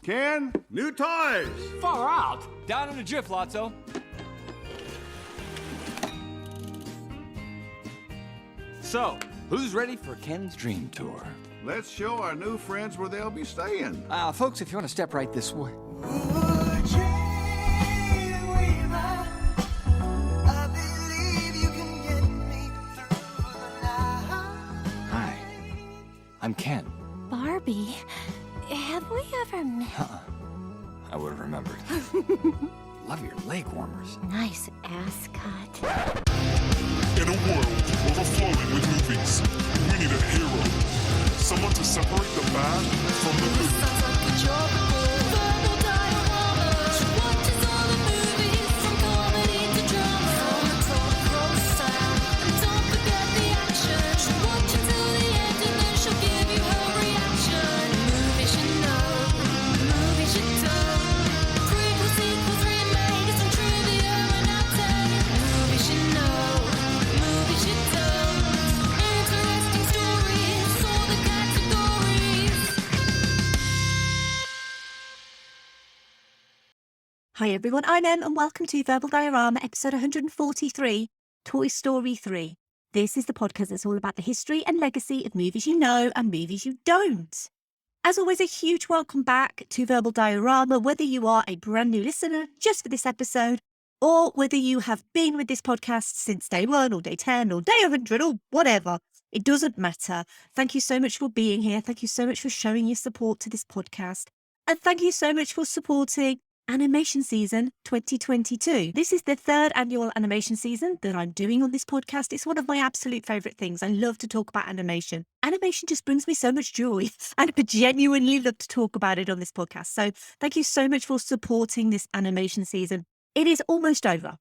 Ken, new toys. Far out. Down in a jiff, Lotso. So, who's ready for Ken's dream tour? Let's show our new friends where they'll be staying. Folks, if you want to step right this way. Hi, I'm Ken. Barbie, have we ever met? I would have remembered. Love your leg warmers. Nice ass cut. In a world overflowing with movies, we need a hero. Someone to separate the bad from the good. Sounds like a job. Verbal diorama. She watches all the movies, from comedy to drama. From the talk roll sound. And don't forget the action. She'll watch until the end and then she'll give you her reaction. Movies you know, movies you don't. Prequels, sequels, remakes, and trivia and outtake. Movies you know, movies you don't. Interesting stories, all the categories. Hi everyone, I'm Em and welcome to Verbal Diorama episode 143, Toy Story 3. This is the podcast that's all about the history and legacy of movies you know and movies you don't. As always, a huge welcome back to Verbal Diorama, whether you are a brand new listener just for this episode, or whether you have been with this podcast since day 1 or day 10 or day 100 or whatever. It doesn't matter. Thank you so much for being here. Thank you so much for showing your support to this podcast. And thank you so much for supporting Animation Season 2022. This is the 3rd annual animation season that I'm doing on this podcast. It's one of my absolute favourite things. I love to talk about animation. Animation just brings me so much joy and I genuinely love to talk about it on this podcast. So thank you so much for supporting this animation season. It is almost over.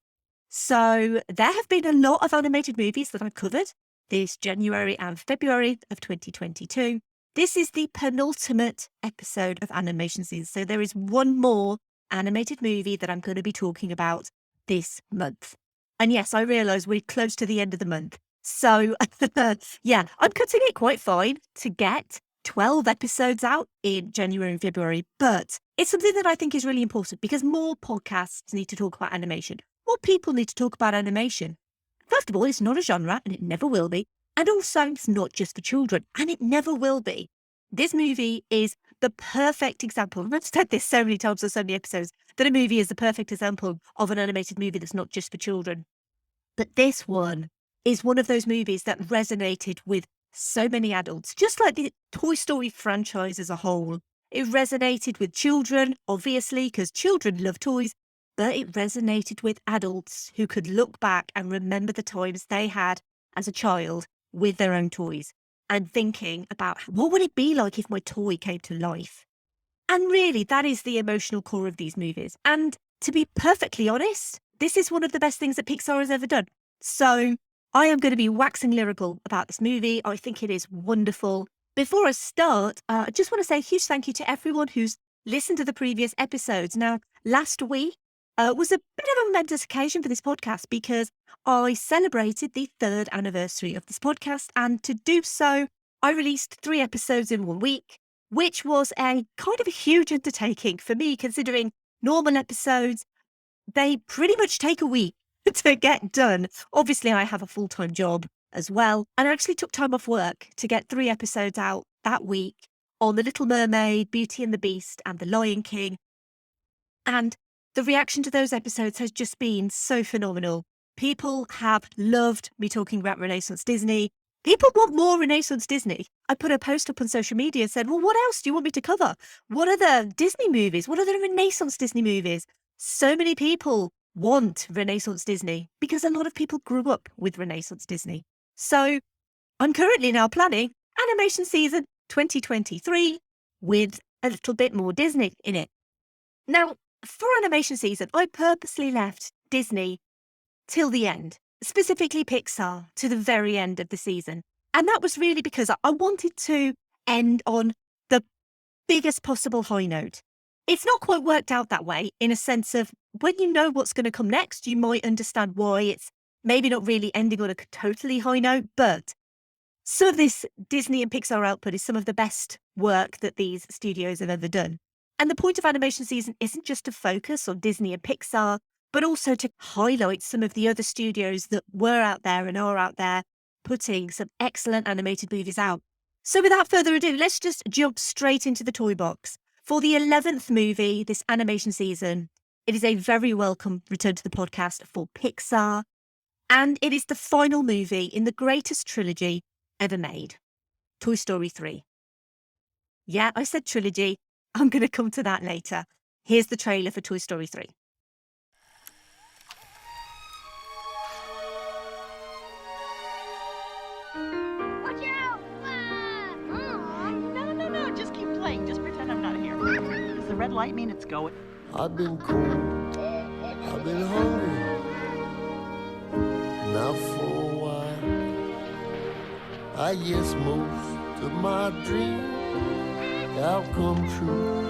So there have been a lot of animated movies that I've covered this January and February of 2022. This is the penultimate episode of animation season. So there is one more animated movie that I'm going to be talking about this month. And yes, I realise we're close to the end of the month. So yeah, I'm cutting it quite fine to get 12 episodes out in January and February, but it's something that I think is really important because more podcasts need to talk about animation. More people need to talk about animation. First of all, it's not a genre and it never will be. And also, it's not just for children and it never will be. This movie is the perfect example. I've said this so many times on so many episodes that a movie is the perfect example of an animated movie that's not just for children. But this one is one of those movies that resonated with so many adults, just like the Toy Story franchise as a whole. It resonated with children, obviously, because children love toys, but it resonated with adults who could look back and remember the times they had as a child with their own toys and thinking about what would it be like if my toy came to life. And really, that is the emotional core of these movies. And to be perfectly honest, this is one of the best things that Pixar has ever done. So I am going to be waxing lyrical about this movie. I think it is wonderful. Before I start, I just want to say a huge thank you to everyone who's listened to the previous episodes. Now, last week was a bit of a momentous occasion for this podcast because I celebrated the 3rd anniversary of this podcast. And to do so, I released 3 episodes in 1 week, which was a kind of a huge undertaking for me, considering normal episodes, they pretty much take a week to get done. Obviously, I have a full-time job as well. And I actually took time off work to get 3 episodes out that week on The Little Mermaid, Beauty and the Beast, and The Lion King. And the reaction to those episodes has just been so phenomenal. People have loved me talking about Renaissance Disney. People want more Renaissance Disney. I put a post up on social media and said, well, what else do you want me to cover? What are the Disney movies? What are the Renaissance Disney movies? So many people want Renaissance Disney because a lot of people grew up with Renaissance Disney. So I'm currently now planning Animation Season 2023 with a little bit more Disney in it. Now, for Animation Season, I purposely left Disney till the end, specifically Pixar, to the very end of the season. And that was really because I wanted to end on the biggest possible high note. It's not quite worked out that way in a sense of when you know what's going to come next, you might understand why it's maybe not really ending on a totally high note, but some of this Disney and Pixar output is some of the best work that these studios have ever done. And the point of animation season isn't just to focus on Disney and Pixar, but also to highlight some of the other studios that were out there and are out there putting some excellent animated movies out. So without further ado, let's just jump straight into the toy box. For the 11th movie this animation season, it is a very welcome return to the podcast for Pixar, and it is the final movie in the greatest trilogy ever made, Toy Story 3. Yeah, I said trilogy. I'm going to come to that later. Here's the trailer for Toy Story 3. Watch out! No. Just keep playing. Just pretend I'm not here. Does the red light mean it's going? I've been cold, I've been hungry, now for a while. I guess most of my dreams have come true.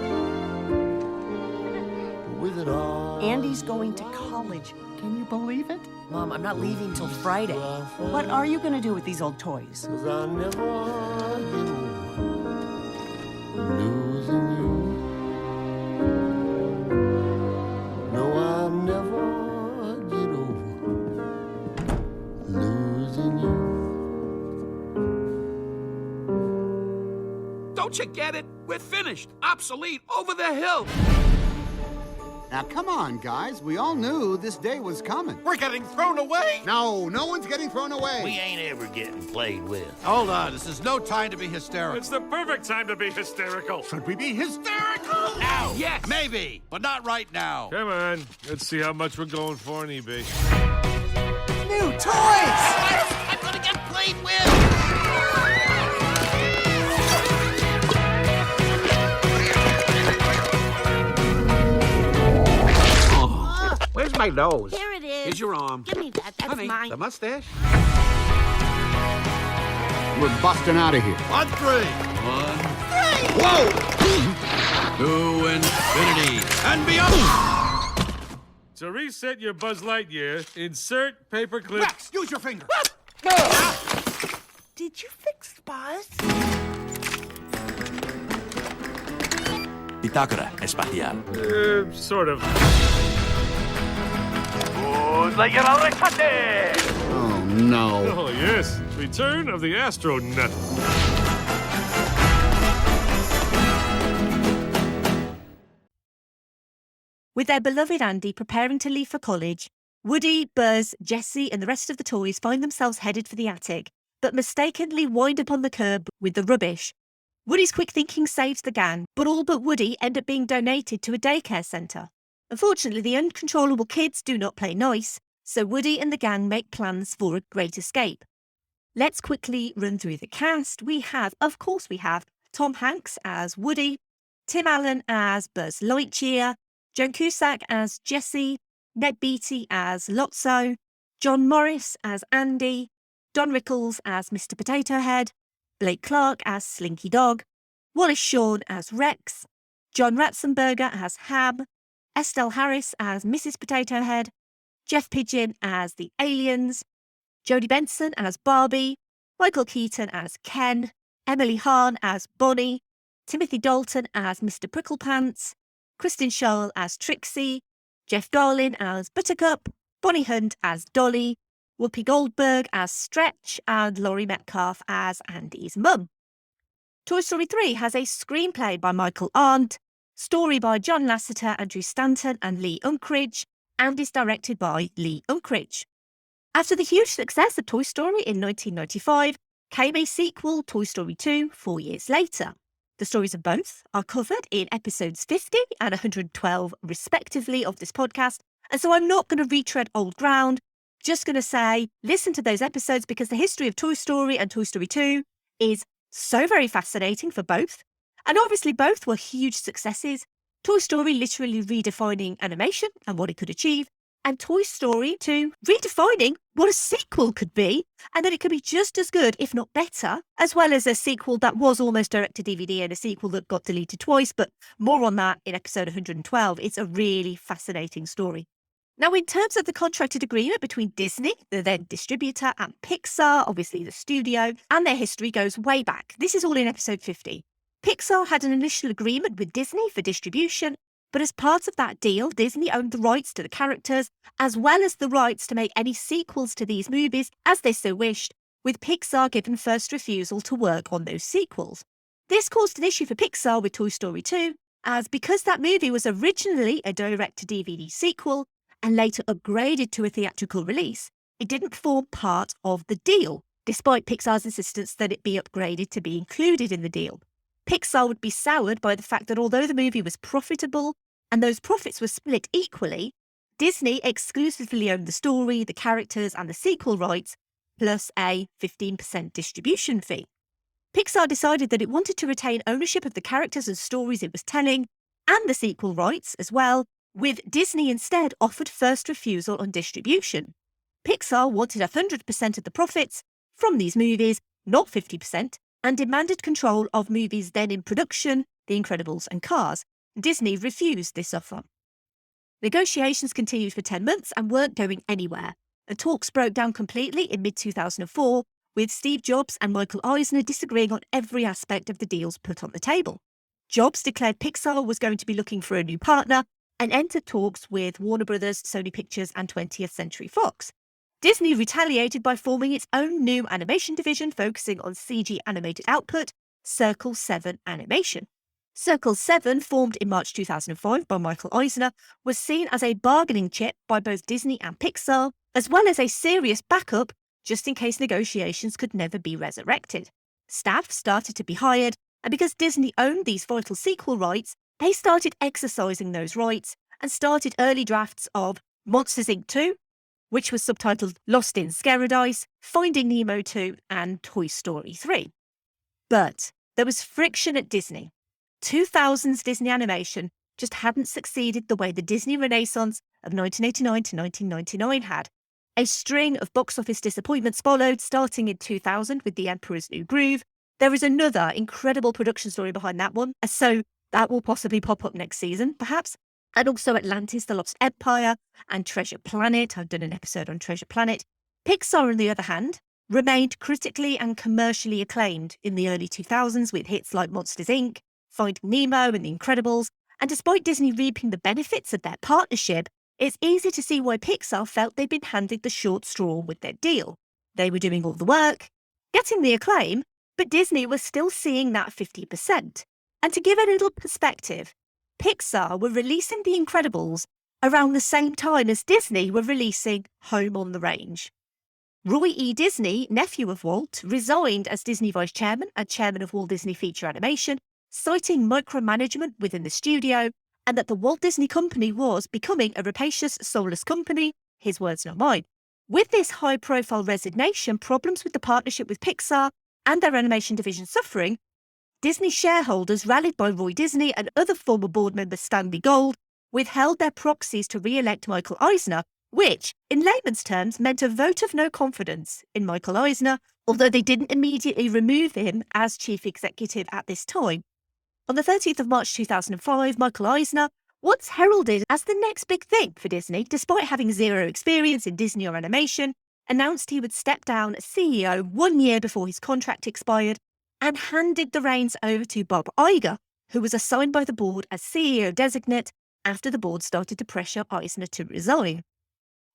With it all, Andy's going to college. Can you believe it? Mom, I'm not leaving till Friday. What are you going to do with these old toys? 'Cause I never get over losing you. No, I'll never get over losing you. Don't you get it? We're finished. Obsolete. Over the hill. Now, come on, guys. We all knew this day was coming. We're getting thrown away. No one's getting thrown away. We ain't ever getting played with. Hold on, this is no time to be hysterical. It's the perfect time to be hysterical. Should we be hysterical? Now. Yes. Maybe, but not right now. Come on, let's see how much we're going for on eBay. New toys! I'm gonna get played with! Where's my nose? Here it is. Here's your arm. Give me that. That's Honey, mine. the mustache. We're busting out of here. On three. One, Whoa! to infinity. And beyond! To reset your Buzz Lightyear, insert paperclip. Rex, use your finger. Did you fix Buzz? Bitácora espacial. Sort of. Oh, no. Oh, yes. Return of the Astronaut. With their beloved Andy preparing to leave for college, Woody, Buzz, Jessie and the rest of the toys find themselves headed for the attic, but mistakenly wind up on the curb with the rubbish. Woody's quick thinking saves the gang, but all but Woody end up being donated to a daycare centre. Unfortunately, the uncontrollable kids do not play nice, so Woody and the gang make plans for a great escape. Let's quickly run through the cast. We have Tom Hanks as Woody, Tim Allen as Buzz Lightyear, Joan Cusack as Jessie, Ned Beatty as Lotso, John Morris as Andy, Don Rickles as Mr. Potato Head, Blake Clark as Slinky Dog, Wallace Shawn as Rex, John Ratzenberger as Ham, Estelle Harris as Mrs. Potato Head, Jeff Pigeon as the Aliens, Jodie Benson as Barbie, Michael Keaton as Ken, Emily Hahn as Bonnie, Timothy Dalton as Mr. Pricklepants, Kristin Scholl as Trixie, Jeff Darlin as Buttercup, Bonnie Hunt as Dolly, Whoopi Goldberg as Stretch, and Laurie Metcalf as Andy's mum. Toy Story 3 has a screenplay by Michael Arndt, story by John Lasseter, Andrew Stanton and Lee Unkrich, and is directed by Lee Unkrich. After the huge success of Toy Story in 1995, came a sequel, Toy Story 2, 4 years later. The stories of both are covered in episodes 50 and 112 respectively of this podcast, and so I'm not going to retread old ground, just going to say listen to those episodes because the history of Toy Story and Toy Story 2 is so very fascinating for both, and obviously both were huge successes. Toy Story literally redefining animation and what it could achieve, and Toy Story 2 redefining what a sequel could be, and that it could be just as good, if not better, as well as a sequel that was almost direct to DVD and a sequel that got deleted twice, but more on that in episode 112. It's a really fascinating story. Now, in terms of the contracted agreement between Disney, the then distributor, and Pixar, obviously the studio, and their history goes way back. This is all in episode 50. Pixar had an initial agreement with Disney for distribution, but as part of that deal, Disney owned the rights to the characters, as well as the rights to make any sequels to these movies as they so wished, with Pixar given first refusal to work on those sequels. This caused an issue for Pixar with Toy Story 2, as because that movie was originally a direct-to-DVD sequel and later upgraded to a theatrical release, it didn't form part of the deal, despite Pixar's insistence that it be upgraded to be included in the deal. Pixar would be soured by the fact that although the movie was profitable and those profits were split equally, Disney exclusively owned the story, the characters, and the sequel rights, plus a 15% distribution fee. Pixar decided that it wanted to retain ownership of the characters and stories it was telling, and the sequel rights as well, with Disney instead offered first refusal on distribution. Pixar wanted 100% of the profits from these movies, not 50%, and demanded control of movies then in production, The Incredibles and Cars. Disney refused this offer. Negotiations continued for 10 months and weren't going anywhere. The talks broke down completely in mid-2004, with Steve Jobs and Michael Eisner disagreeing on every aspect of the deals put on the table. Jobs declared Pixar was going to be looking for a new partner and entered talks with Warner Brothers, Sony Pictures and 20th Century Fox. Disney retaliated by forming its own new animation division focusing on CG animated output, Circle 7 Animation. Circle 7, formed in March 2005 by Michael Eisner, was seen as a bargaining chip by both Disney and Pixar, as well as a serious backup just in case negotiations could never be resurrected. Staff started to be hired, and because Disney owned these vital sequel rights, they started exercising those rights and started early drafts of Monsters, Inc. 2, which was subtitled Lost in Scaradise, Finding Nemo 2, and Toy Story 3. But there was friction at Disney. 2000's Disney animation just hadn't succeeded the way the Disney Renaissance of 1989 to 1999 had. A string of box office disappointments followed, starting in 2000 with The Emperor's New Groove. There is another incredible production story behind that one, so that will possibly pop up next season, perhaps. And also Atlantis, The Lost Empire, and Treasure Planet. I've done an episode on Treasure Planet. Pixar, on the other hand, remained critically and commercially acclaimed in the early 2000s with hits like Monsters, Inc., Finding Nemo and The Incredibles. And despite Disney reaping the benefits of their partnership, it's easy to see why Pixar felt they'd been handed the short straw with their deal. They were doing all the work, getting the acclaim, but Disney was still seeing that 50%. And to give a little perspective, Pixar were releasing The Incredibles around the same time as Disney were releasing Home on the Range. Roy E. Disney, nephew of Walt, resigned as Disney vice chairman and chairman of Walt Disney Feature Animation, citing micromanagement within the studio and that the Walt Disney Company was becoming a rapacious, soulless company, his words not mine. With this high-profile resignation, problems with the partnership with Pixar and their animation division suffering, Disney shareholders, rallied by Roy Disney and other former board member Stanley Gold, withheld their proxies to re-elect Michael Eisner, which, in layman's terms, meant a vote of no confidence in Michael Eisner, although they didn't immediately remove him as chief executive at this time. On the 13th of March 2005, Michael Eisner, once heralded as the next big thing for Disney, despite having zero experience in Disney or animation, announced he would step down as CEO 1 year before his contract expired and handed the reins over to Bob Iger, who was assigned by the board as CEO designate after the board started to pressure Eisner to resign.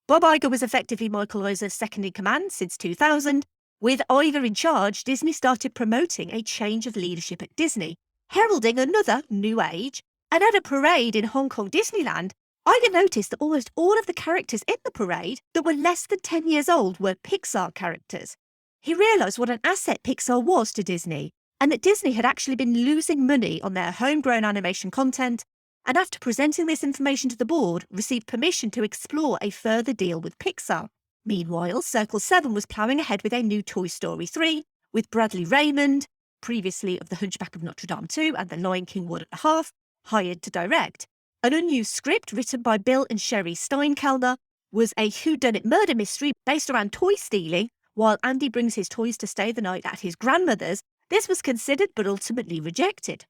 Bob Iger was effectively Michael Eisner's second in command since 2000. With Iger in charge, Disney started promoting a change of leadership at Disney, heralding another new age, and at a parade in Hong Kong Disneyland, Iger noticed that almost all of the characters in the parade that were less than 10 years old were Pixar characters. He realised what an asset Pixar was to Disney, and that Disney had actually been losing money on their homegrown animation content, and after presenting this information to the board, received permission to explore a further deal with Pixar. Meanwhile, Circle 7 was ploughing ahead with a new Toy Story 3, with Bradley Raymond, previously of The Hunchback of Notre Dame 2 and The Lion King 1.5, hired to direct. An unused script written by Bill and Sherry Steinkellner was a whodunit murder mystery based around toy stealing, while Andy brings his toys to stay the night at his grandmother's. This was considered but ultimately rejected.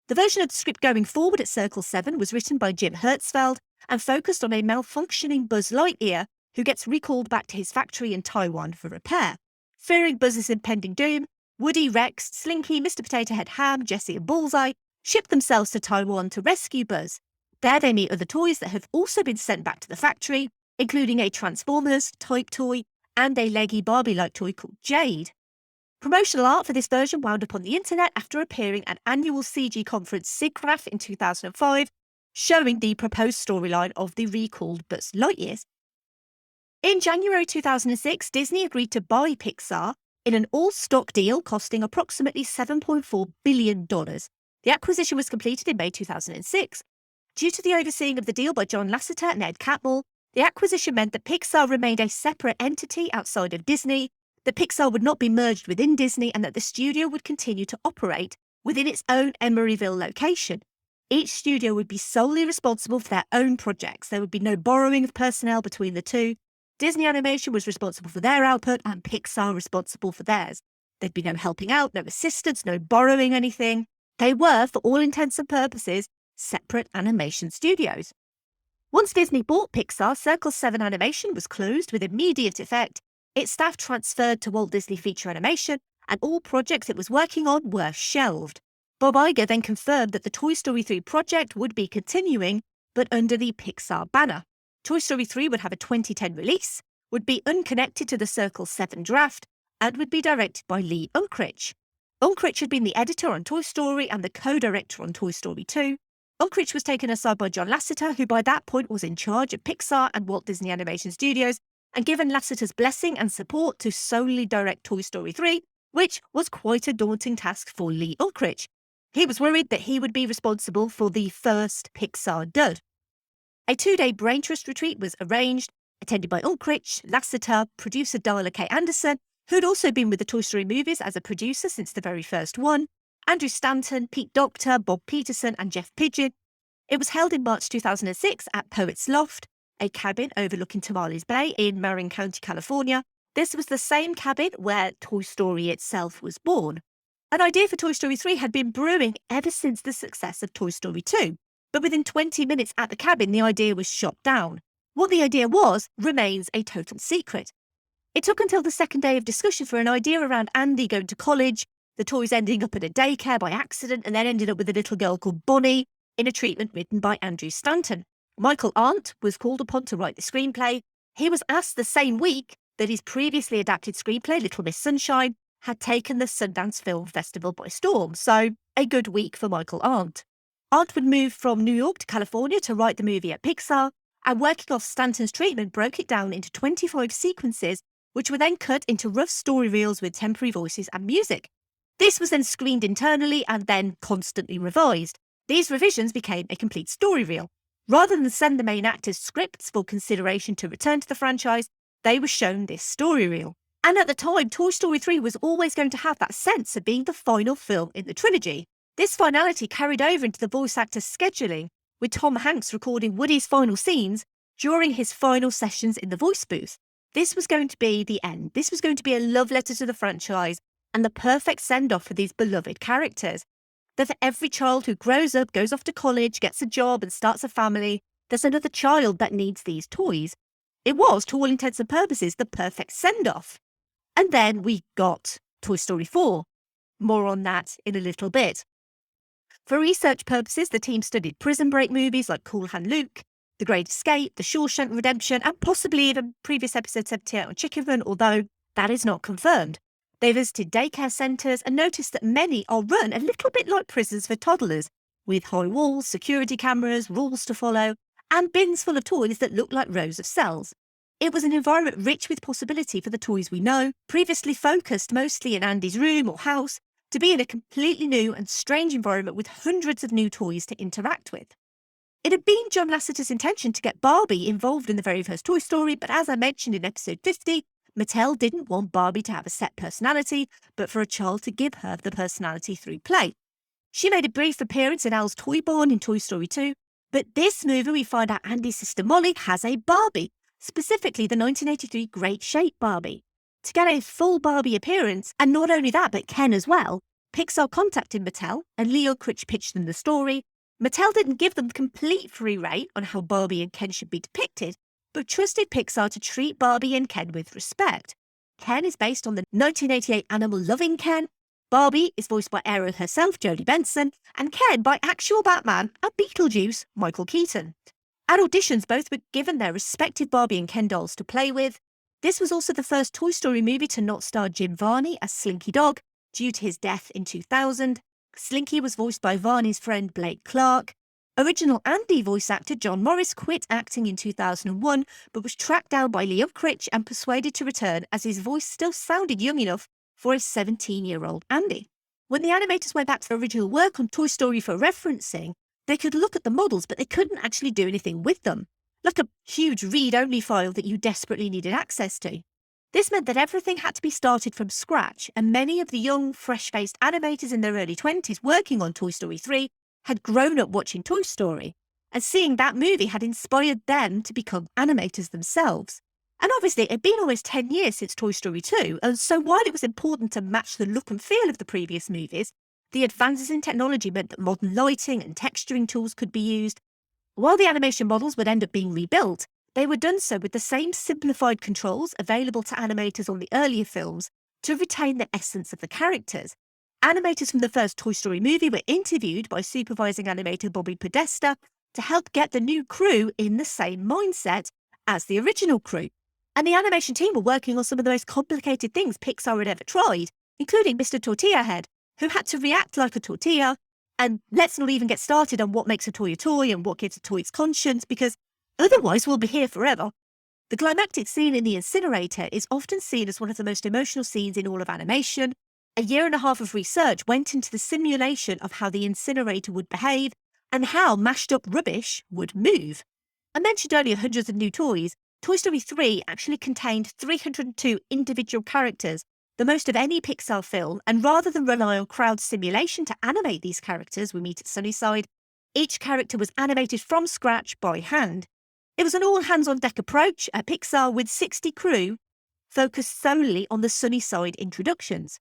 The version of the script going forward at Circle 7 was written by Jim Hertzfeld and focused on a malfunctioning Buzz Lightyear who gets recalled back to his factory in Taiwan for repair. Fearing Buzz's impending doom, Woody, Rex, Slinky, Mr. Potato Head, Ham, Jessie and Bullseye ship themselves to Taiwan to rescue Buzz. There they meet other toys that have also been sent back to the factory, including a Transformers type toy and a leggy Barbie-like toy called Jade. Promotional art for this version wound up on the internet after appearing at annual CG conference SIGGRAPH in 2005, showing the proposed storyline of the recalled Buzz Lightyears. In January 2006, Disney agreed to buy Pixar in an all-stock deal costing approximately $7.4 billion. The acquisition was completed in May 2006. Due to the overseeing of the deal by John Lasseter and Ed Catmull, the acquisition meant that Pixar remained a separate entity outside of Disney, that Pixar would not be merged within Disney, and that the studio would continue to operate within its own Emeryville location. Each studio would be solely responsible for their own projects. There would be no borrowing of personnel between the two. Disney Animation was responsible for their output and Pixar responsible for theirs. There'd be no helping out, no assistance, no borrowing anything. They were, for all intents and purposes, separate animation studios. Once Disney bought Pixar, Circle 7 Animation was closed with immediate effect. Its staff transferred to Walt Disney Feature Animation, and all projects it was working on were shelved. Bob Iger then confirmed that the Toy Story 3 project would be continuing, but under the Pixar banner. Toy Story 3 would have a 2010 release, would be unconnected to the Circle 7 draft, and would be directed by Lee Unkrich. Unkrich had been the editor on Toy Story and the co-director on Toy Story 2. Unkrich was taken aside by John Lasseter, who by that point was in charge of Pixar and Walt Disney Animation Studios, and given Lasseter's blessing and support to solely direct Toy Story 3, which was quite a daunting task for Lee Unkrich. He was worried that he would be responsible for the first Pixar dud. A 2-day brain trust retreat was arranged, attended by Unkrich, Lasseter, producer Darla K. Anderson, who had also been with the Toy Story movies as a producer since the very first one, Andrew Stanton, Pete Docter, Bob Peterson and Jeff Pidgeon. It was held in March 2006 at Poets Loft, a cabin overlooking Tamales Bay in Marin County, California. This was the same cabin where Toy Story itself was born. An idea for Toy Story 3 had been brewing ever since the success of Toy Story 2, but within 20 minutes at the cabin, the idea was shot down. What the idea was remains a total secret. It took until the second day of discussion for an idea around Andy going to college, the toys ending up at a daycare by accident, and then ended up with a little girl called Bonnie in a treatment written by Andrew Stanton. Michael Arndt was called upon to write the screenplay. He was asked the same week that his previously adapted screenplay, Little Miss Sunshine, had taken the Sundance Film Festival by storm, so a good week for Michael Arndt. Arndt would move from New York to California to write the movie at Pixar, and working off Stanton's treatment broke it down into 25 sequences, which were then cut into rough story reels with temporary voices and music. This was then screened internally and then constantly revised. These revisions became a complete story reel. Rather than send the main actors scripts for consideration to return to the franchise, they were shown this story reel. And at the time, Toy Story 3 was always going to have that sense of being the final film in the trilogy. This finality carried over into the voice actors' scheduling, with Tom Hanks recording Woody's final scenes during his final sessions in the voice booth. This was going to be the end. This was going to be a love letter to the franchise and the perfect send-off for these beloved characters. That for every child who grows up, goes off to college, gets a job and starts a family, there's another child that needs these toys. It was, to all intents and purposes, the perfect send-off. And then we got Toy Story 4. More on that in a little bit. For research purposes, the team studied Prison Break movies like Cool Hand Luke, The Great Escape, The Shawshank Redemption, and possibly even previous episodes of 78 on Chicken Run, although that is not confirmed. They visited daycare centres and noticed that many are run a little bit like prisons for toddlers, with high walls, security cameras, rules to follow, and bins full of toys that look like rows of cells. It was an environment rich with possibility for the toys we know, previously focused mostly in Andy's room or house, to be in a completely new and strange environment with hundreds of new toys to interact with. It had been John Lasseter's intention to get Barbie involved in the very first Toy Story, but as I mentioned in episode 50, Mattel didn't want Barbie to have a set personality, but for a child to give her the personality through play. She made a brief appearance in Al's Toy Barn in Toy Story 2, but this movie we find out Andy's sister Molly has a Barbie, specifically the 1983 Great Shape Barbie. To get a full Barbie appearance, and not only that but Ken as well, Pixar contacted Mattel and Leo Critch pitched them the story. Mattel didn't give them complete free rein on how Barbie and Ken should be depicted, but trusted Pixar to treat Barbie and Ken with respect. Ken is based on the 1988 animal-loving Ken, Barbie is voiced by Ariel herself, Jodie Benson, and Ken by actual Batman and Beetlejuice, Michael Keaton. At auditions, both were given their respective Barbie and Ken dolls to play with. This was also the first Toy Story movie to not star Jim Varney as Slinky Dog, due to his death in 2000. Slinky was voiced by Varney's friend Blake Clark. Original Andy voice actor John Morris quit acting in 2001, but was tracked down by Liam Critch and persuaded to return as his voice still sounded young enough for a 17-year-old Andy. When the animators went back to their original work on Toy Story for referencing, they could look at the models, but they couldn't actually do anything with them, like a huge read-only file that you desperately needed access to. This meant that everything had to be started from scratch, and many of the young, fresh-faced animators in their early 20s working on Toy Story 3 had grown up watching Toy Story, and seeing that movie had inspired them to become animators themselves. And obviously, it had been almost 10 years since Toy Story 2, and so while it was important to match the look and feel of the previous movies, the advances in technology meant that modern lighting and texturing tools could be used. While the animation models would end up being rebuilt, they were done so with the same simplified controls available to animators on the earlier films to retain the essence of the characters. Animators from the first Toy Story movie were interviewed by supervising animator Bobby Podesta to help get the new crew in the same mindset as the original crew. And the animation team were working on some of the most complicated things Pixar had ever tried, including Mr. Tortilla Head, who had to react like a tortilla. And let's not even get started on what makes a toy and what gives a toy its conscience, because otherwise we'll be here forever. The climactic scene in the incinerator is often seen as one of the most emotional scenes in all of animation. A year and a half of research went into the simulation of how the incinerator would behave and how mashed up rubbish would move. I mentioned earlier hundreds of new toys. Toy Story 3 actually contained 302 individual characters, the most of any Pixar film, and rather than rely on crowd simulation to animate these characters we meet at Sunnyside, each character was animated from scratch by hand. It was an all-hands-on-deck approach at Pixar with 60 crew focused solely on the Sunnyside introductions.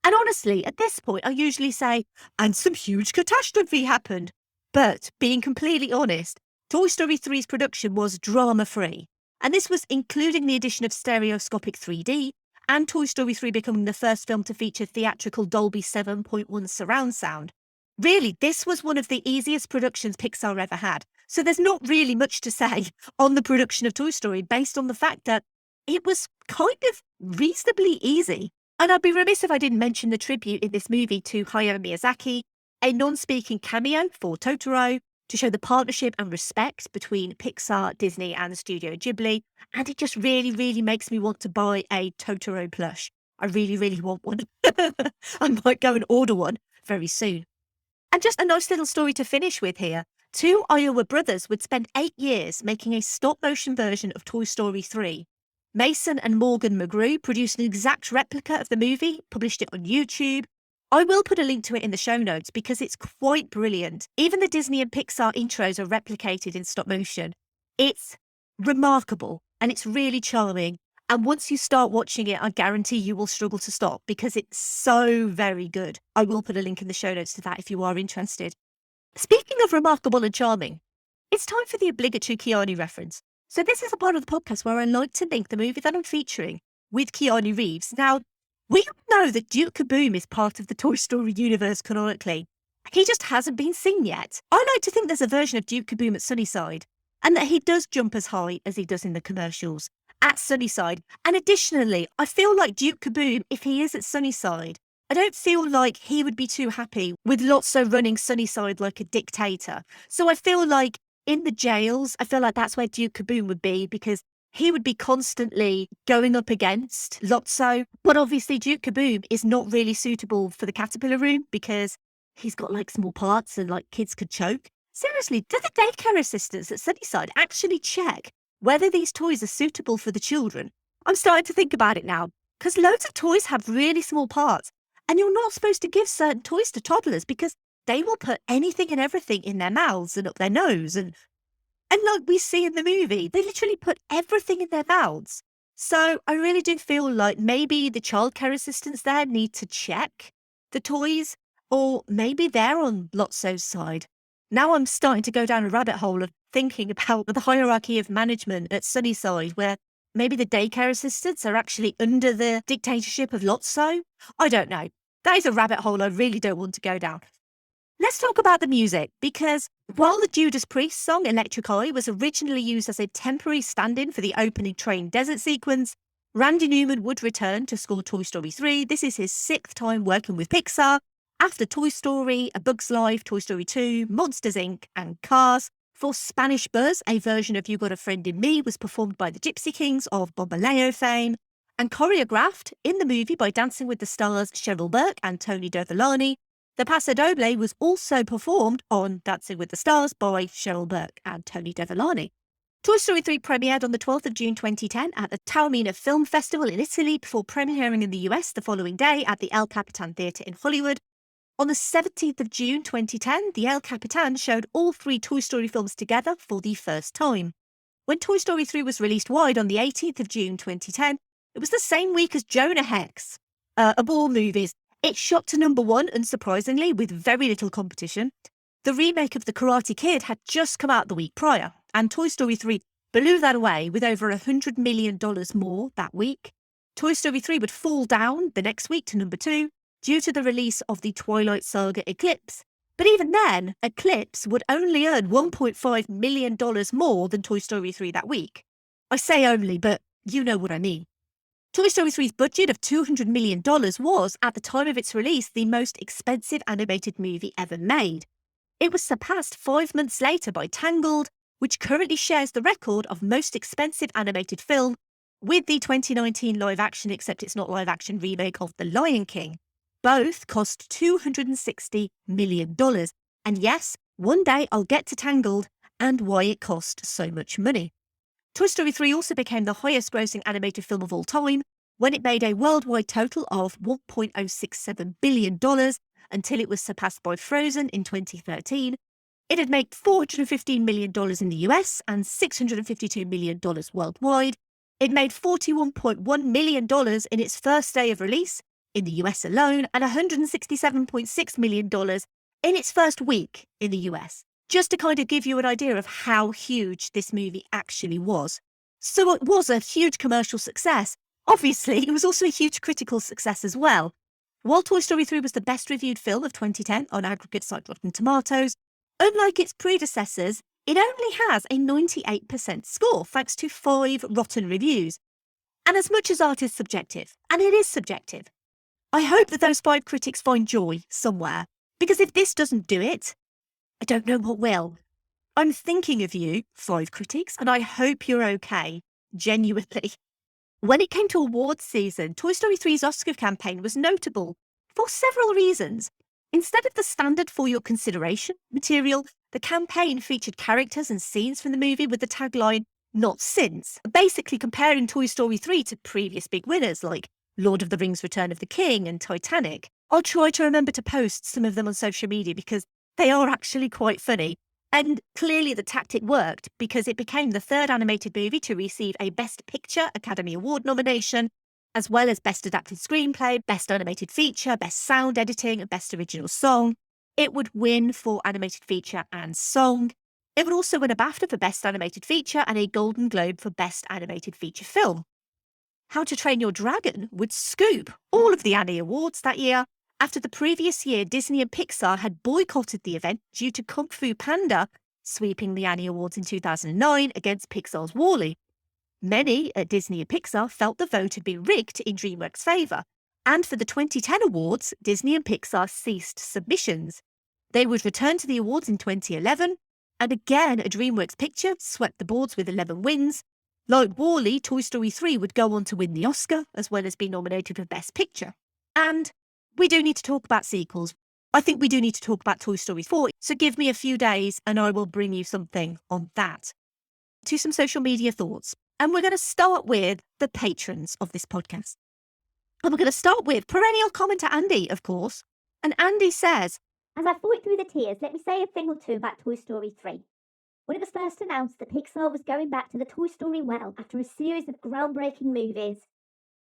And honestly, at this point, I usually say, and some huge catastrophe happened. But being completely honest, Toy Story 3's production was drama-free. And this was including the addition of stereoscopic 3D and Toy Story 3 becoming the first film to feature theatrical Dolby 7.1 surround sound. Really, this was one of the easiest productions Pixar ever had. So there's not really much to say on the production of Toy Story based on the fact that it was kind of reasonably easy. And I'd be remiss if I didn't mention the tribute in this movie to Hayao Miyazaki, a non-speaking cameo for Totoro to show the partnership and respect between Pixar, Disney and Studio Ghibli. And it just really, really makes me want to buy a Totoro plush. I really, really want one. I might go and order one very soon. And just a nice little story to finish with here. Two Iowa brothers would spend 8 years making a stop-motion version of Toy Story 3. Mason and Morgan McGrew produced an exact replica of the movie, published it on YouTube. I will put a link to it in the show notes because it's quite brilliant. Even the Disney and Pixar intros are replicated in stop motion. It's remarkable and it's really charming. And once you start watching it, I guarantee you will struggle to stop because it's so very good. I will put a link in the show notes to that if you are interested. Speaking of remarkable and charming, it's time for the obligatory Keanu reference. So this is a part of the podcast where I like to link the movie that I'm featuring with Keanu Reeves. Now, we all know that Duke Kaboom is part of the Toy Story universe canonically. He just hasn't been seen yet. I like to think there's a version of Duke Kaboom at Sunnyside, and that he does jump as high as he does in the commercials at Sunnyside. And additionally, I feel like Duke Kaboom, if he is at Sunnyside, I don't feel like he would be too happy with Lotso running Sunnyside like a dictator. So I feel like in the jails, I feel like that's where Duke Kaboom would be because he would be constantly going up against Lotso. But obviously Duke Kaboom is not really suitable for the caterpillar room because he's got like small parts and like kids could choke. Seriously, do the daycare assistants at Sunnyside actually check whether these toys are suitable for the children? I'm starting to think about it now because loads of toys have really small parts and you're not supposed to give certain toys to toddlers because they will put anything and everything in their mouths and up their nose. And like we see in the movie, they literally put everything in their mouths. So I really do feel like maybe the childcare assistants there need to check the toys, or maybe they're on Lotso's side. Now I'm starting to go down a rabbit hole of thinking about the hierarchy of management at Sunnyside, where maybe the daycare assistants are actually under the dictatorship of Lotso. I don't know. That is a rabbit hole I really don't want to go down. Let's talk about the music, because while the Judas Priest song Electric Eye was originally used as a temporary stand-in for the opening train desert sequence, Randy Newman would return to score Toy Story 3. This is his 6th time working with Pixar, after Toy Story, A Bug's Life, Toy Story 2, Monsters Inc. and Cars. For Spanish Buzz, a version of You Got a Friend in Me was performed by the Gypsy Kings of Bamboleo fame, and choreographed in the movie by Dancing with the Stars' Cheryl Burke and Tony Dovolani. The Paso Doble was also performed on Dancing with the Stars by Cheryl Burke and Tony Dovolani. Toy Story 3 premiered on the 12th of June 2010 at the Taormina Film Festival in Italy before premiering in the US the following day at the El Capitan Theatre in Hollywood. On the 17th of June 2010, the El Capitan showed all 3 Toy Story films together for the first time. When Toy Story 3 was released wide on the 18th of June 2010, it was the same week as Jonah Hex, of all movies. It shot to number 1, unsurprisingly, with very little competition. The remake of The Karate Kid had just come out the week prior, and Toy Story 3 blew that away with over $100 million more that week. Toy Story 3 would fall down the next week to number 2 due to the release of the Twilight Saga Eclipse. But even then, Eclipse would only earn $1.5 million more than Toy Story 3 that week. I say only, but you know what I mean. Toy Story 3's budget of $200 million was, at the time of its release, the most expensive animated movie ever made. It was surpassed 5 months later by Tangled, which currently shares the record of most expensive animated film with the 2019 live-action, except it's not live-action, remake of The Lion King. Both cost $260 million. And yes, one day I'll get to Tangled and why it cost so much money. Toy Story 3 also became the highest grossing animated film of all time when it made a worldwide total of $1.067 billion until it was surpassed by Frozen in 2013. It had made $415 million in the US and $652 million worldwide. It made $41.1 million in its first day of release in the US alone and $167.6 million in its first week in the US. Just to kind of give you an idea of how huge this movie actually was. So it was a huge commercial success. Obviously, it was also a huge critical success as well. While Toy Story 3 was the best reviewed film of 2010 on aggregate site Rotten Tomatoes, unlike its predecessors, it only has a 98% score thanks to 5 rotten reviews. And as much as art is subjective, and it is subjective, I hope that those 5 critics find joy somewhere, because if this doesn't do it, I don't know what will. I'm thinking of you, 5 critics, and I hope you're okay, genuinely. When it came to awards season, Toy Story 3's Oscar campaign was notable for several reasons. Instead of the standard for your consideration material, the campaign featured characters and scenes from the movie with the tagline, "Not since," basically comparing Toy Story 3 to previous big winners like Lord of the Rings Return of the King and Titanic. I'll try to remember to post some of them on social media because they are actually quite funny. And clearly the tactic worked because it became the 3rd animated movie to receive a Best Picture Academy Award nomination, as well as Best Adapted Screenplay, Best Animated Feature, Best Sound Editing, and Best Original Song. It would win for Animated Feature and Song. It would also win a BAFTA for Best Animated Feature and a Golden Globe for Best Animated Feature Film. How to Train Your Dragon would scoop all of the Annie Awards that year, after the previous year Disney and Pixar had boycotted the event due to Kung Fu Panda sweeping the Annie Awards in 2009 against Pixar's WALL-E. Many at Disney and Pixar felt the vote had been rigged in DreamWorks' favour, and for the 2010 awards, Disney and Pixar ceased submissions. They would return to the awards in 2011, and again a DreamWorks picture swept the boards with 11 wins. Like WALL-E, Toy Story 3 would go on to win the Oscar, as well as be nominated for Best Picture. And we do need to talk about sequels. I think we do need to talk about Toy Story 4, so give me a few days and I will bring you something on that. To some social media thoughts. And we're going to start with the patrons of this podcast. And we're going to start with perennial commenter Andy, of course. And Andy says, "As I fought through the tears, let me say a thing or two about Toy Story 3. When it was first announced that Pixar was going back to the Toy Story well after a series of groundbreaking movies,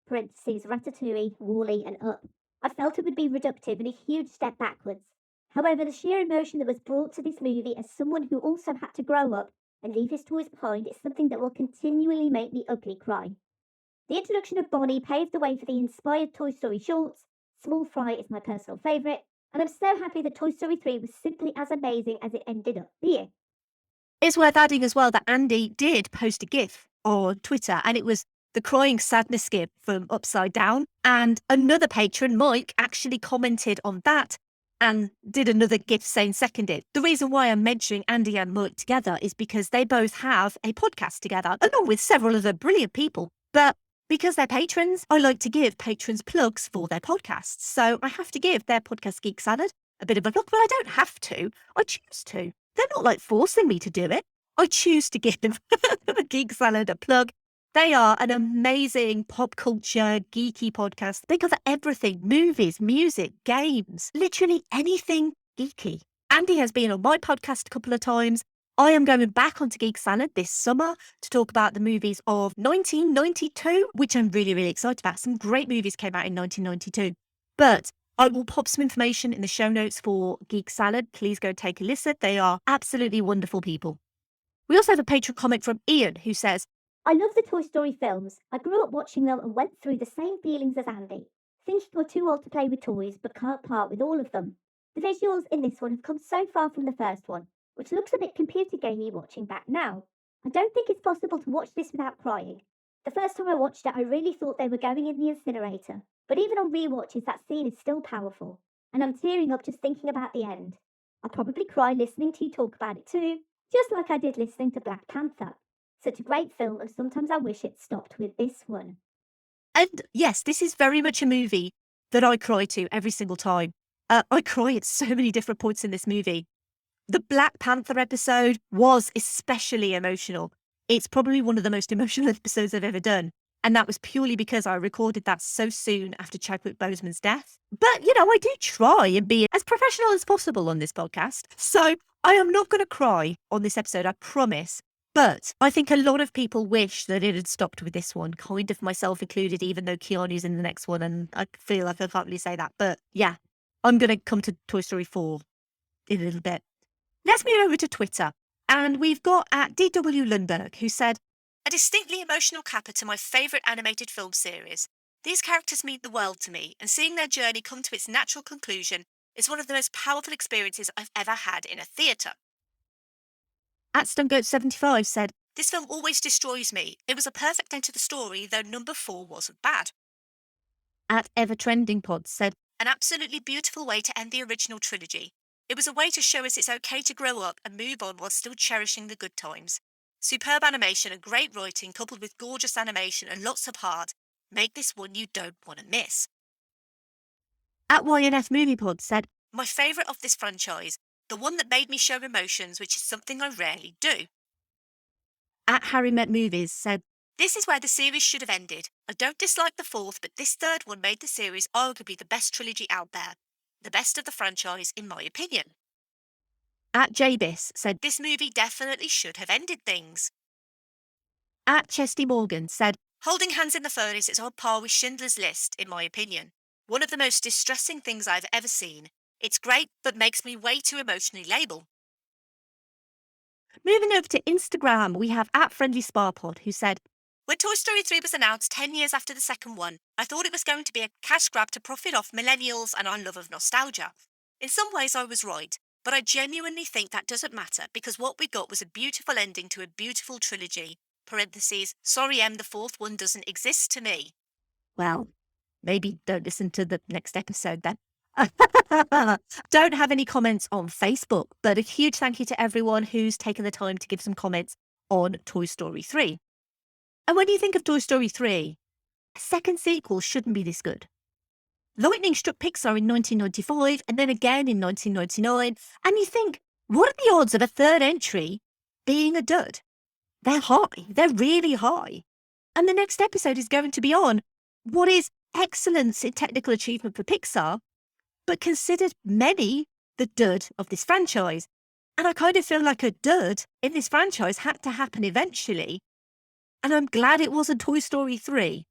parentheses, Ratatouille, WALL-E and Up, I felt it would be reductive and a huge step backwards. However, the sheer emotion that was brought to this movie as someone who also had to grow up and leave his toys behind is something that will continually make me ugly cry. The introduction of Bonnie paved the way for the inspired Toy Story shorts, Small Fry is my personal favourite, and I'm so happy that Toy Story 3 was simply as amazing as it ended up being. It's worth adding as well that Andy did post a GIF on Twitter, and it was the crying sadness GIF from Upside Down. And another patron, Mike, actually commented on that and did another GIF saying seconded. The reason why I'm mentioning Andy and Mike together is because they both have a podcast together, along with several other brilliant people. But because they're patrons, I like to give patrons plugs for their podcasts. So I have to give their podcast, Geek Salad, a bit of a plug, but I don't have to. I choose to. They're not like forcing me to do it. I choose to give the Geek Salad a plug. They are an amazing pop culture, geeky podcast. They cover everything: movies, music, games, literally anything geeky. Andy has been on my podcast a couple of times. I am going back onto Geek Salad this summer to talk about the movies of 1992, which I'm really, really excited about. Some great movies came out in 1992. But I will pop some information in the show notes for Geek Salad. Please go take a listen. They are absolutely wonderful people. We also have a patron comment from Ian who says, I love the Toy Story films. I grew up watching them and went through the same feelings as Andy, thinking we're too old to play with toys but can't part with all of them. The visuals in this one have come so far from the first one, which looks a bit computer gamey watching back now. I don't think it's possible to watch this without crying. The first time I watched it, I really thought they were going in the incinerator, but even on rewatches, that scene is still powerful, and I'm tearing up just thinking about the end. I'll probably cry listening to you talk about it too, just like I did listening to Black Panther. Such a great film, and sometimes I wish it stopped with this one. and yes, this is very much a movie that I cry to every single time. I cry at so many different points in this movie. The Black Panther episode was especially emotional. It's probably one of the most emotional episodes I've ever done. And that was purely because I recorded that so soon after Chadwick Boseman's death. But, I do try and be as professional as possible on this podcast. So I am not going to cry on this episode, I promise. But I think a lot of people wish that it had stopped with this one, kind of myself included, even though Keanu's in the next one. And I feel like I can't really say that. But yeah, I'm going to come to Toy Story 4 in a little bit. Let's move over to Twitter. And we've got at DW Lundberg, who said, a distinctly emotional capper to my favourite animated film series. These characters mean the world to me, and seeing their journey come to its natural conclusion is one of the most powerful experiences I've ever had in a theatre. At Stungoat75 said, this film always destroys me. It was a perfect end to the story, though number 4 wasn't bad. At EverTrendingPod said, an absolutely beautiful way to end the original trilogy. It was a way to show us it's okay to grow up and move on while still cherishing the good times. Superb animation and great writing coupled with gorgeous animation and lots of heart make this one you don't want to miss. At YNF MoviePod said, my favourite of this franchise, the one that made me show emotions, which is something I rarely do. At Harry Met Movies said, this is where the series should have ended. I don't dislike the 4th, but this 3rd one made the series arguably the best trilogy out there. The best of the franchise, in my opinion. At JBiss said, this movie definitely should have ended things. At Chesty Morgan said, holding hands in the furnace is on par with Schindler's List, in my opinion. One of the most distressing things I've ever seen. It's great, but makes me way too emotionally label. Moving over to Instagram, we have at Friendly Sparpod, who said, when Toy Story 3 was announced 10 years after the second one, I thought it was going to be a cash grab to profit off millennials and our love of nostalgia. In some ways I was right, but I genuinely think that doesn't matter because what we got was a beautiful ending to a beautiful trilogy. Parentheses, sorry Em, the 4th one doesn't exist to me. Well, maybe don't listen to the next episode then. Don't have any comments on Facebook, but a huge thank you to everyone who's taken the time to give some comments on Toy Story 3. And when you think of Toy Story 3, a second sequel shouldn't be this good. Lightning struck Pixar in 1995 and then again in 1999, and you think, what are the odds of a third entry being a dud? They're high. They're really high. And the next episode is going to be on what is excellence in technical achievement for Pixar, but considered many the dud of this franchise. And I kind of feel like a dud in this franchise had to happen eventually. And I'm glad it wasn't Toy Story 3,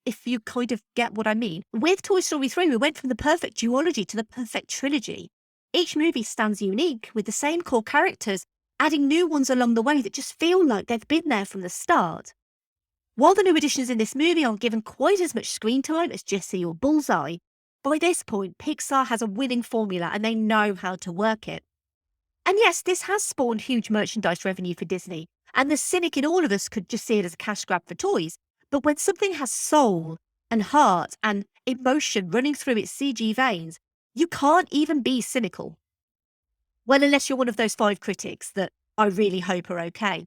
if you kind of get what I mean. With Toy Story 3, we went from the perfect duology to the perfect trilogy. Each movie stands unique, with the same core characters, adding new ones along the way that just feel like they've been there from the start. While the new additions in this movie aren't given quite as much screen time as Jessie or Bullseye, By this point, Pixar has a winning formula and they know how to work it. And yes, this has spawned huge merchandise revenue for Disney, and the cynic in all of us could just see it as a cash grab for toys. But when something has soul and heart and emotion running through its CG veins, you can't even be cynical. Well, unless you're one of those 5 critics that I really hope are okay.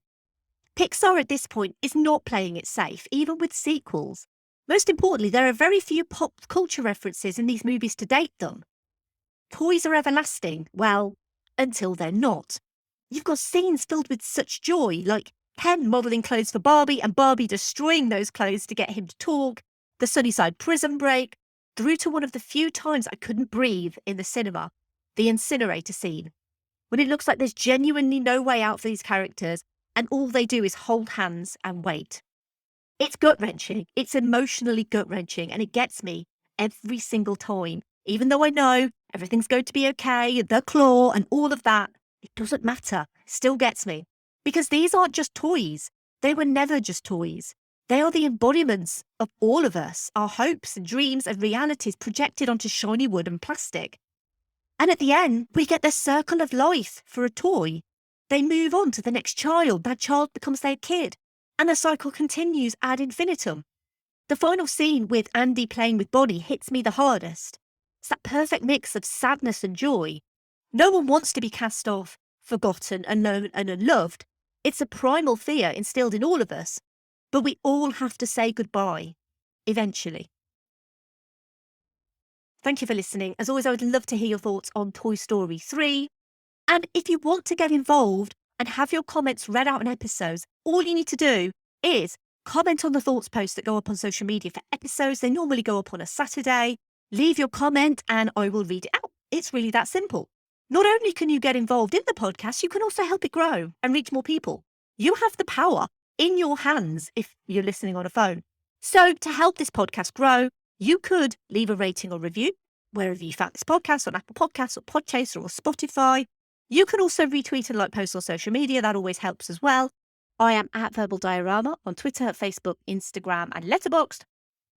Pixar at this point is not playing it safe, even with sequels. Most importantly, there are very few pop culture references in these movies to date them. Toys are everlasting, well, until they're not. You've got scenes filled with such joy, like Ken modelling clothes for Barbie and Barbie destroying those clothes to get him to talk, the Sunnyside prison break, through to one of the few times I couldn't breathe in the cinema, the incinerator scene, when it looks like there's genuinely no way out for these characters and all they do is hold hands and wait. It's gut-wrenching, it's emotionally gut-wrenching, and it gets me every single time. Even though I know everything's going to be okay, the claw and all of that, it doesn't matter. It still gets me. Because these aren't just toys. They were never just toys. They are the embodiments of all of us, our hopes and dreams and realities projected onto shiny wood and plastic. And at the end, we get the circle of life for a toy. They move on to the next child, that child becomes their kid, and the cycle continues ad infinitum. The final scene with Andy playing with Bonnie hits me the hardest. It's that perfect mix of sadness and joy. No one wants to be cast off, forgotten, unknown and unloved. It's a primal fear instilled in all of us, but we all have to say goodbye, eventually. Thank you for listening. As always, I would love to hear your thoughts on Toy Story 3. And if you want to get involved and have your comments read out in episodes, all you need to do is comment on the thoughts posts that go up on social media for episodes. They normally go up on a Saturday. Leave your comment and I will read it out. It's really that simple. Not only can you get involved in the podcast, you can also help it grow and reach more people. You have the power in your hands if you're listening on a phone. So to help this podcast grow, you could leave a rating or review wherever you found this podcast, on Apple Podcasts or Podchaser or Spotify. You can also retweet and like posts on social media. That always helps as well. I am at Verbal Diorama on Twitter, Facebook, Instagram and Letterboxd.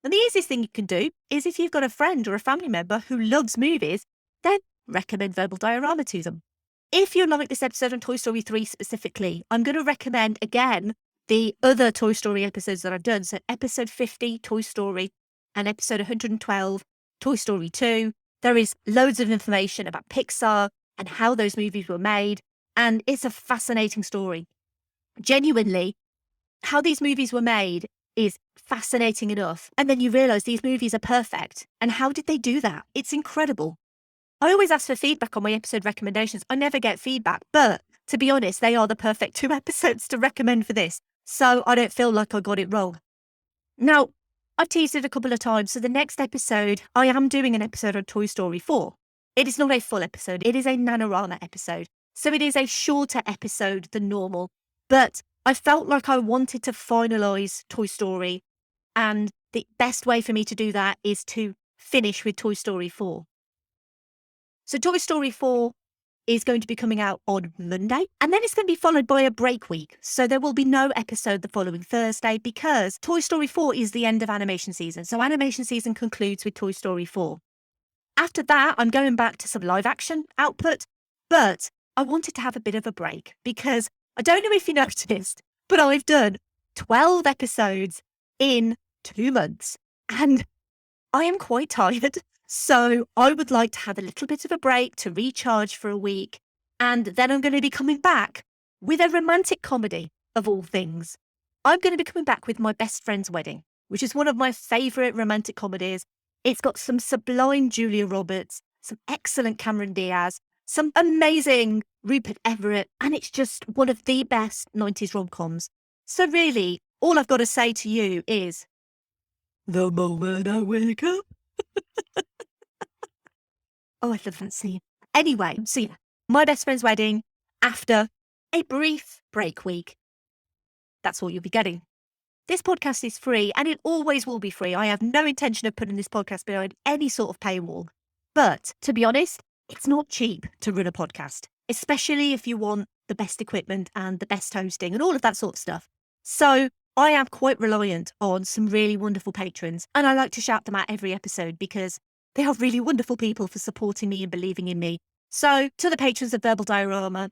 And the easiest thing you can do is if you've got a friend or a family member who loves movies, then recommend Verbal Diorama to them. If you like this episode on Toy Story 3 specifically, I'm going to recommend again the other Toy Story episodes that I've done. So episode 50, Toy Story, and episode 112, Toy Story 2. There is loads of information about Pixar and how those movies were made. And it's a fascinating story. Genuinely, how these movies were made is fascinating enough. And then you realise these movies are perfect. And how did they do that? It's incredible. I always ask for feedback on my episode recommendations. I never get feedback, but to be honest, they are the perfect 2 episodes to recommend for this. So I don't feel like I got it wrong. Now, I've teased it a couple of times. So the next episode, I am doing an episode on Toy Story 4. It is not a full episode. It is a Nanorama episode. So it is a shorter episode than normal. But I felt like I wanted to finalise Toy Story. And the best way for me to do that is to finish with Toy Story 4. So Toy Story 4 is going to be coming out on Monday. And then it's going to be followed by a break week. So there will be no episode the following Thursday because Toy Story 4 is the end of animation season. So animation season concludes with Toy Story 4. After that, I'm going back to some live action output. But I wanted to have a bit of a break because I don't know if you noticed, but I've done 12 episodes in 2 months. And I am quite tired. So I would like to have a little bit of a break to recharge for a week. And then I'm going to be coming back with a romantic comedy of all things. I'm going to be coming back with My Best Friend's Wedding, which is one of my favourite romantic comedies. It's got some sublime Julia Roberts, some excellent Cameron Diaz, some amazing Rupert Everett, and it's just one of the best 90s rom-coms. So really, all I've got to say to you is, the moment I wake up. Oh, I love that scene. Anyway, so yeah, My Best Friend's Wedding after a brief break week. That's all you'll be getting. This podcast is free and it always will be free. I have no intention of putting this podcast behind any sort of paywall. But to be honest, it's not cheap to run a podcast, especially if you want the best equipment and the best hosting and all of that sort of stuff. So I am quite reliant on some really wonderful patrons and I like to shout them out every episode because They are really wonderful people for supporting me and believing in me. So, to the patrons of Verbal Diorama,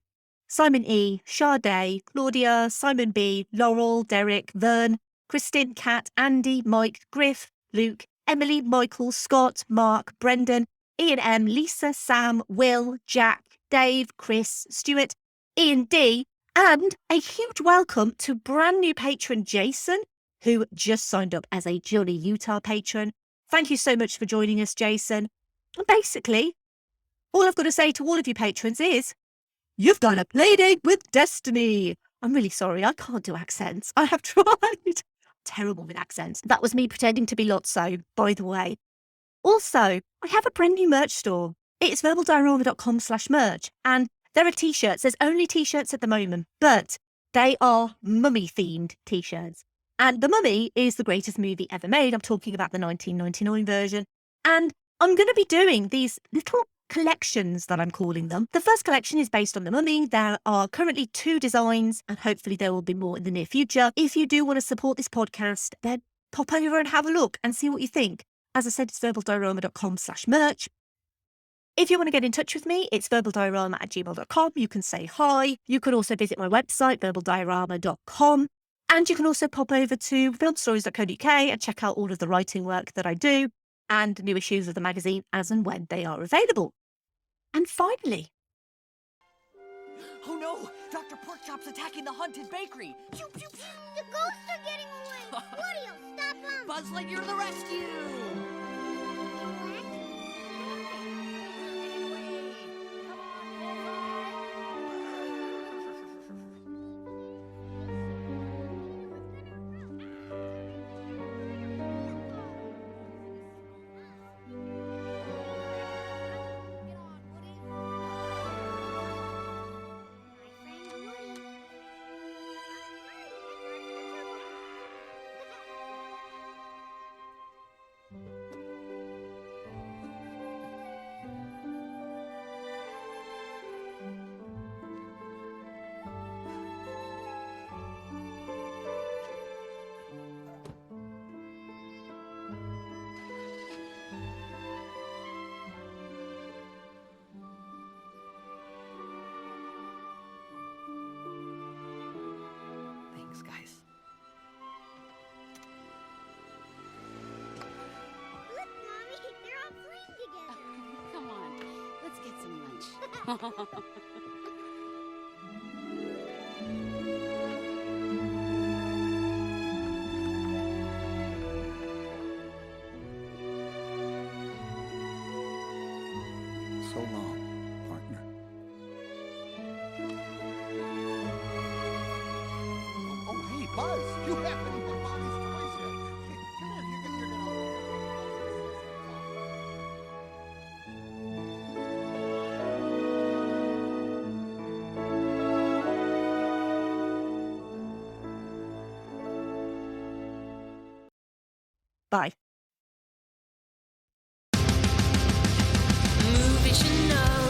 Simon E, Sade, Claudia, Simon B, Laurel, Derek, Vern, Kristin, Kat, Andy, Mike, Griff, Luke, Emily, Michael, Scott, Mark, Brendan, Ian M, Lisa, Sam, Will, Jack, Dave, Chris, Stuart, Ian D, and a huge welcome to brand new patron Jason, who just signed up as a Jolly Utah patron. Thank you so much for joining us, Jason. And basically, all I've got to say to all of you patrons is, you've got a playdate with destiny. I'm really sorry, I can't do accents. I have tried. Terrible with accents. That was me pretending to be Lotso, by the way. Also, I have a brand new merch store. It's verbaldiorama.com/merch, and there are t-shirts. There's only t-shirts at the moment, but they are mummy-themed t-shirts. And The Mummy is the greatest movie ever made. I'm talking about the 1999 version. And I'm going to be doing these little collections that I'm calling them. The first collection is based on The Mummy. There are currently 2 designs, and hopefully there will be more in the near future. If you do want to support this podcast, then pop over and have a look and see what you think. As I said, it's verbaldiorama.com/merch. If you want to get in touch with me, it's verbaldiorama@gmail.com. You can say hi. You can also visit my website, verbaldiorama.com. And you can also pop over to filmstories.co.uk and check out all of the writing work that I do and new issues of the magazine as and when they are available. And finally... Oh no! Dr. Porkchop's attacking the haunted bakery! Pew, pew, pew. The ghosts are getting away! Woody, stop them! Buzz Lightyear to the rescue! Thanks, guys. Look, Mommy, they're all playing together. Come on, let's get some lunch. So long, partner. Oh, hey, Buzz, you haven't even bought these toys yet. Come here, you're gonna... Bye. Movies you know.